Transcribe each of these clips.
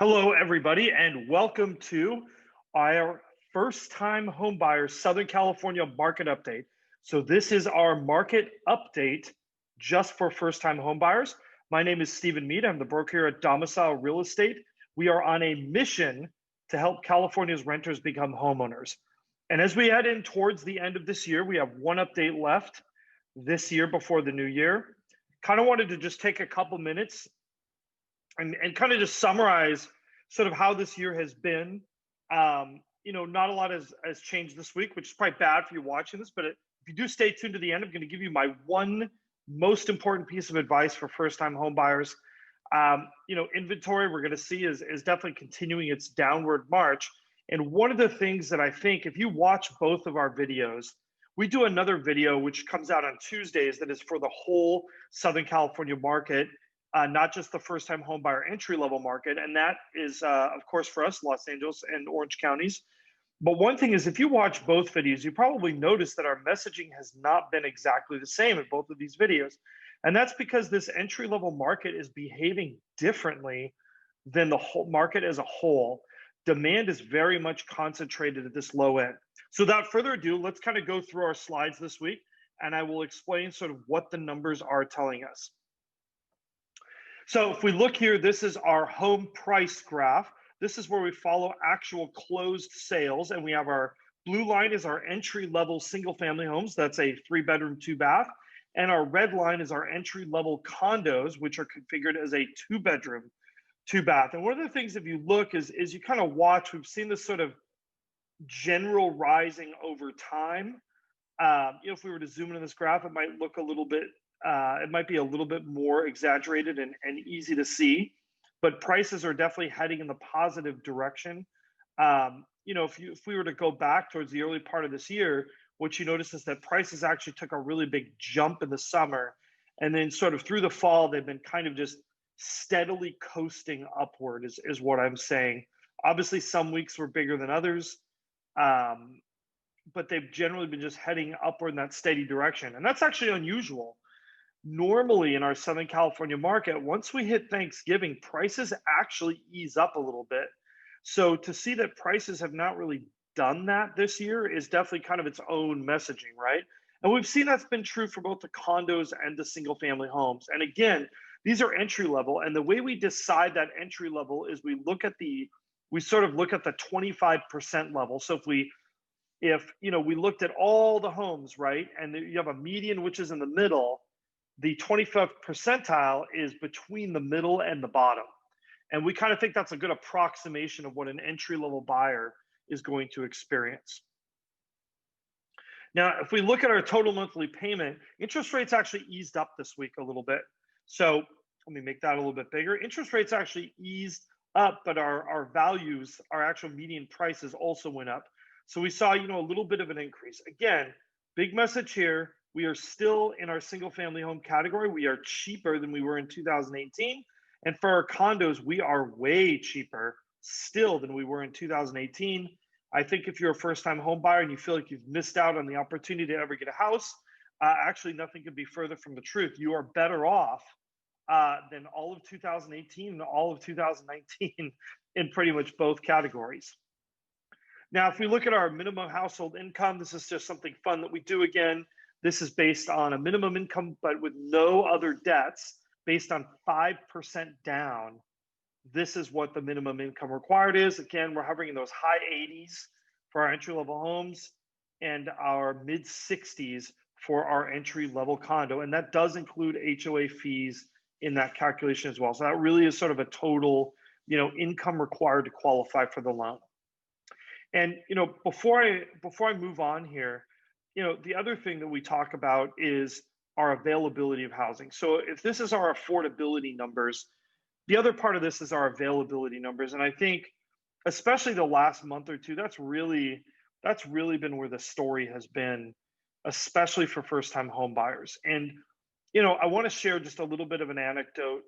Hello, everybody, and welcome to our first-time homebuyer Southern California market update. So this is our market update just for first-time homebuyers. My name is Stephen Mead. I'm the broker here at Domicile Real Estate. We are on a mission to help California's renters become homeowners. And as we head in towards the end of this year, we have one update left this year before the new year. Kind of wanted to just take a couple minutes and kind of just summarize sort of how this year has been. Not a lot has changed this week, which is probably bad for you watching this, but if you do stay tuned to the end, I'm going to give you my one most important piece of advice for first-time home buyers. Inventory we're going to see is definitely continuing its downward march. And one of the things that I think, if you watch both of our videos, we do another video which comes out on Tuesdays that is for the whole Southern California market. Not just the first-time home buyer entry-level market, and that is, of course, for us, Los Angeles and Orange counties. But one thing is, if you watch both videos, you probably notice that our messaging has not been exactly the same in both of these videos. And that's because this entry-level market is behaving differently than the whole market as a whole. Demand is very much concentrated at this low end. So without further ado, let's kind of go through our slides this week, and I will explain sort of what the numbers are telling us. So if we look here, this is our home price graph. This is where we follow actual closed sales, and we have our blue line is our entry-level single-family homes. That's a 3-bedroom, 2-bath. And our red line is our entry-level condos, which are configured as a 2-bedroom, 2-bath. And one of the things, if you look, is you kind of watch, we've seen this sort of general rising over time. If we were to zoom in on this graph, it might look a little bit it might be a little bit more exaggerated and easy to see, but prices are definitely heading in the positive direction. If we were to go back towards the early part of this year, what you notice is that prices actually took a really big jump in the summer, and then sort of through the fall, they've been kind of just steadily coasting upward is what I'm saying. Obviously, some weeks were bigger than others, but they've generally been just heading upward in that steady direction, and that's actually unusual. Normally in our Southern California market, once we hit Thanksgiving, prices actually ease up a little bit. So to see that prices have not really done that this year is definitely kind of its own messaging, right? And we've seen that's been true for both the condos and the single family homes. And again, these are entry level. And the way we decide that entry level is we sort of look at the 25% level. So if we looked at all the homes, right? And you have a median, which is in the middle. The 25th percentile is between the middle and the bottom. And we kind of think that's a good approximation of what an entry-level buyer is going to experience. Now, if we look at our total monthly payment, interest rates actually eased up this week a little bit. So let me make that a little bit bigger. Interest rates actually eased up, but our values, our actual median prices also went up. So we saw, a little bit of an increase. Again, big message here. We are still in our single family home category. We are cheaper than we were in 2018. And for our condos, we are way cheaper still than we were in 2018. I think if you're a first time home buyer and you feel like you've missed out on the opportunity to ever get a house, actually nothing could be further from the truth. You are better off than all of 2018 and all of 2019 in pretty much both categories. Now, if we look at our minimum household income, this is just something fun that we do again. This is based on a minimum income, but with no other debts, based on 5% down. This is what the minimum income required is. Again, we're hovering in those high 80s for our entry-level homes and our mid-60s for our entry-level condo. And that does include HOA fees in that calculation as well. So that really is sort of a total, income required to qualify for the loan. And, before I move on here, the other thing that we talk about is our availability of housing. So if this is our affordability numbers, the other part of this is our availability numbers. And I think, especially the last month or two, that's really been where the story has been, especially for first-time home buyers. And, I want to share just a little bit of an anecdote.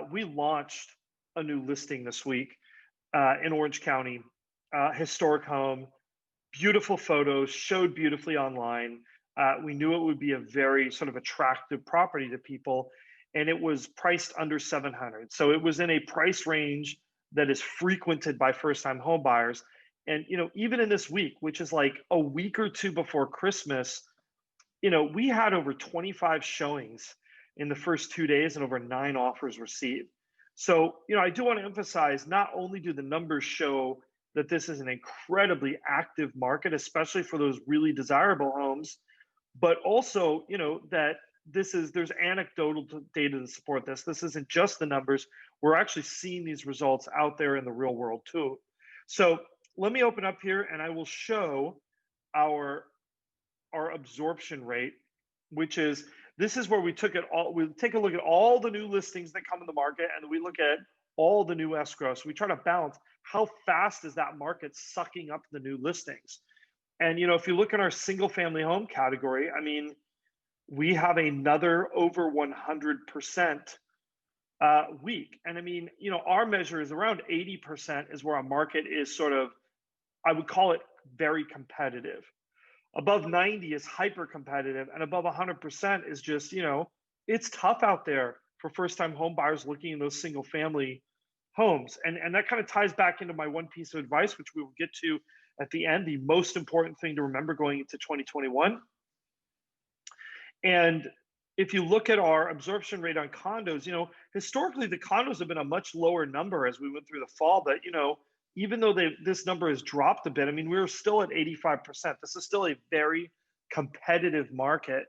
We launched a new listing this week in Orange County, historic home. Beautiful photos, showed beautifully online. We knew it would be a very sort of attractive property to people, and it was priced under $700. So it was in a price range that is frequented by first-time home buyers. And even in this week, which is like a week or two before Christmas, we had over 25 showings in the first 2 days and over 9 offers received. So, I do want to emphasize, not only do the numbers show that this is an incredibly active market, especially for those really desirable homes, but also, that there's anecdotal data to support this. This isn't just the numbers. We're actually seeing these results out there in the real world too. So let me open up here and I will show our absorption rate, which is, this is where we take a look at all the new listings that come in the market, and we look at all the new escrow. So we try to balance how fast is that market sucking up the new listings. And if you look at our single family home category, I mean, we have another over 100% week. And I mean, our measure is around 80% is where our market is sort of, I would call it very competitive. Above 90 is hyper competitive, and above 100% is just, it's tough out there for first time home buyers looking in those single family homes. And that kind of ties back into my one piece of advice, which we will get to at the end, the most important thing to remember going into 2021. And if you look at our absorption rate on condos, historically the condos have been a much lower number as we went through the fall, but even though this number has dropped a bit, I mean, we're still at 85%. This is still a very competitive market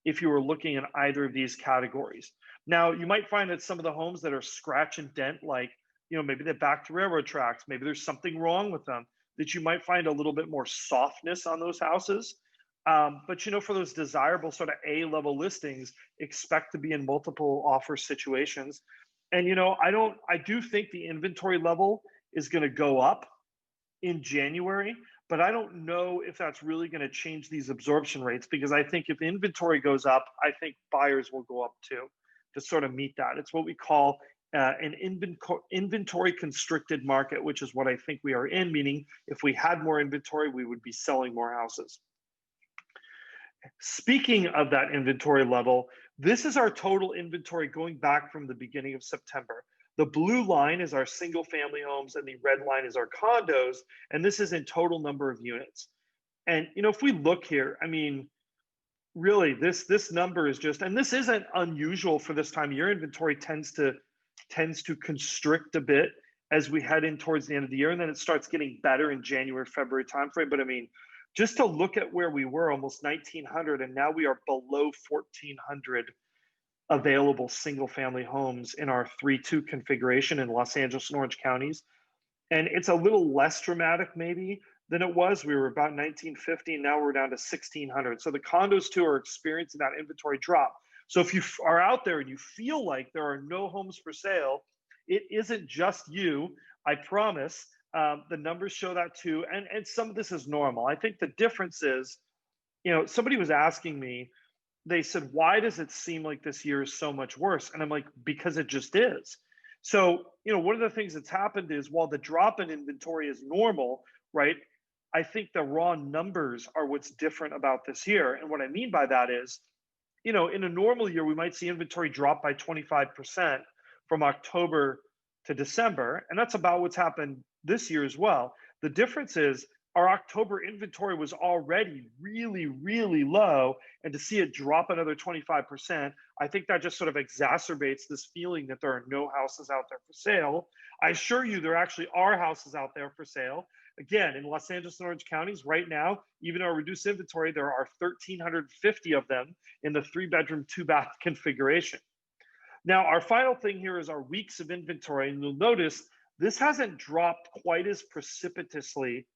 if you were looking at either of these categories. Now, you might find that some of the homes that are scratch and dent, like, maybe they're back to railroad tracks, maybe there's something wrong with them, that you might find a little bit more softness on those houses. But for those desirable sort of A-level listings, expect to be in multiple offer situations. And I do think the inventory level is going to go up in January, but I don't know if that's really going to change these absorption rates, because I think if inventory goes up, I think buyers will go up too to sort of meet that. It's what we call an inventory constricted market, which is what I think we are in, meaning if we had more inventory, we would be selling more houses. Speaking of that inventory level, this is our total inventory going back from the beginning of September. The blue line is our single family homes and the red line is our condos. And this is in total number of units. And, if we look here, I mean, really this number is just, and this isn't unusual for this time of year. Inventory tends to constrict a bit as we head in towards the end of the year. And then it starts getting better in January, February timeframe. But I mean, just to look at where we were, almost 1,900, and now we are below 1,400 available single family homes in our 3-2 configuration in Los Angeles and Orange counties. And it's a little less dramatic maybe than it was. We were about 1,950, and now we're down to 1,600. So the condos too are experiencing that inventory drop. So if you are out there and you feel like there are no homes for sale, it isn't just you, I promise. The numbers show that too. And some of this is normal. I think the difference is, somebody was asking me, they said, why does it seem like this year is so much worse? And I'm like, because it just is. So, one of the things that's happened is, while the drop in inventory is normal, right? I think the raw numbers are what's different about this year. And what I mean by that is, in a normal year, we might see inventory drop by 25% from October to December. And that's about what's happened this year as well. The difference is our October inventory was already really, really low. And to see it drop another 25%, I think that just sort of exacerbates this feeling that there are no houses out there for sale. I assure you, there actually are houses out there for sale. Again, in Los Angeles and Orange counties right now, even our reduced inventory, there are 1,350 of them in the 3-bedroom, 2-bath configuration. Now, our final thing here is our weeks of inventory. And you'll notice this hasn't dropped quite as precipitously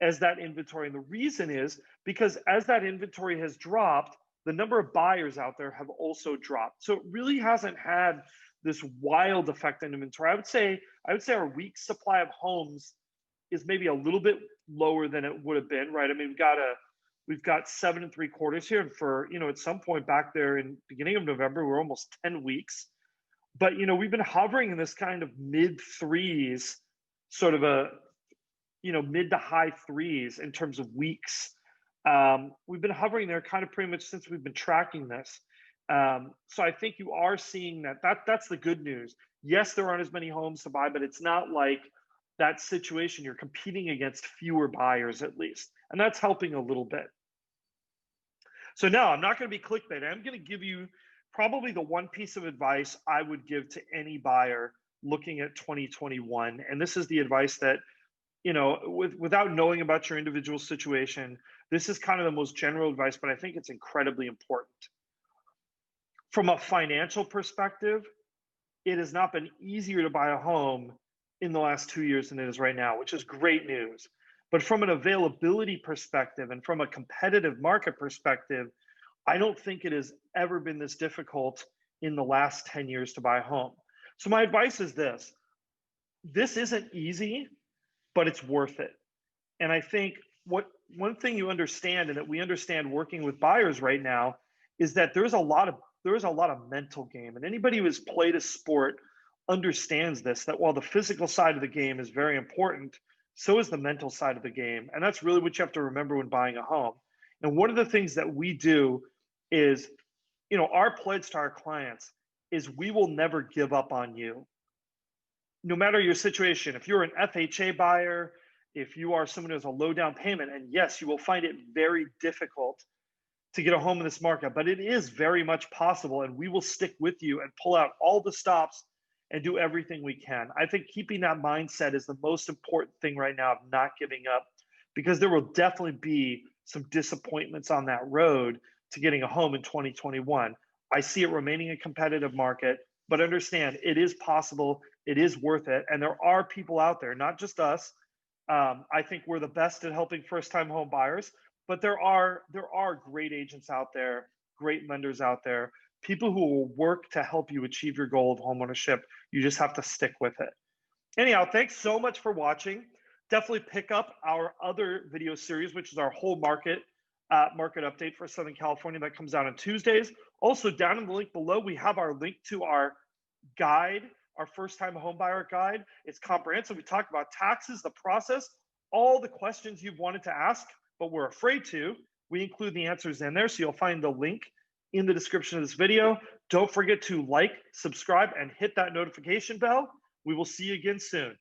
as that inventory. And the reason is because as that inventory has dropped, the number of buyers out there have also dropped. So it really hasn't had this wild effect on inventory. I would say our week's supply of homes is maybe a little bit lower than it would have been, right? I mean, we've got 7 3/4 here. And for, at some point back there in beginning of November, we're almost 10 weeks. But, we've been hovering in this kind of mid threes, sort of a, mid to high threes in terms of weeks. We've been hovering there kind of pretty much since we've been tracking this. So I think you are seeing that's the good news. Yes, there aren't as many homes to buy, but it's not like that situation. You're competing against fewer buyers at least, and that's helping a little bit. So now I'm not going to be clickbait. I'm going to give you probably the one piece of advice I would give to any buyer looking at 2021. And this is the advice that, without knowing about your individual situation, this is kind of the most general advice, but I think it's incredibly important. From a financial perspective, it has not been easier to buy a home in the last 2 years than it is right now, which is great news. But from an availability perspective and from a competitive market perspective, I don't think it has ever been this difficult in the last 10 years to buy a home. So my advice is this isn't easy, but it's worth it. And I think one thing you understand and that we understand working with buyers right now is that there's a lot of mental game. And anybody who has played a sport understands this, that while the physical side of the game is very important, so is the mental side of the game. And that's really what you have to remember when buying a home. And one of the things that we do is, our pledge to our clients is we will never give up on you. No matter your situation, if you're an FHA buyer, if you are someone who has a low down payment, and yes, you will find it very difficult to get a home in this market, but it is very much possible, and we will stick with you and pull out all the stops and do everything we can. I think keeping that mindset is the most important thing right now, of not giving up, because there will definitely be some disappointments on that road to getting a home in 2021. I see it remaining a competitive market, but understand it is possible, it is worth it, and there are people out there, not just us. I think we're the best at helping first-time home buyers, but there are great agents out there, great lenders out there, people who will work to help you achieve your goal of homeownership. You just have to stick with it. Anyhow, thanks so much for watching. Definitely pick up our other video series, which is our whole market update for Southern California, that comes out on Tuesdays. Also, down in the link below, we have our link to our guide, our first-time homebuyer guide. It's comprehensive. We talk about taxes, the process, all the questions you've wanted to ask, but we're afraid to. We include the answers in there, so you'll find the link in the description of this video. Don't forget to like, subscribe, and hit that notification bell. We will see you again soon.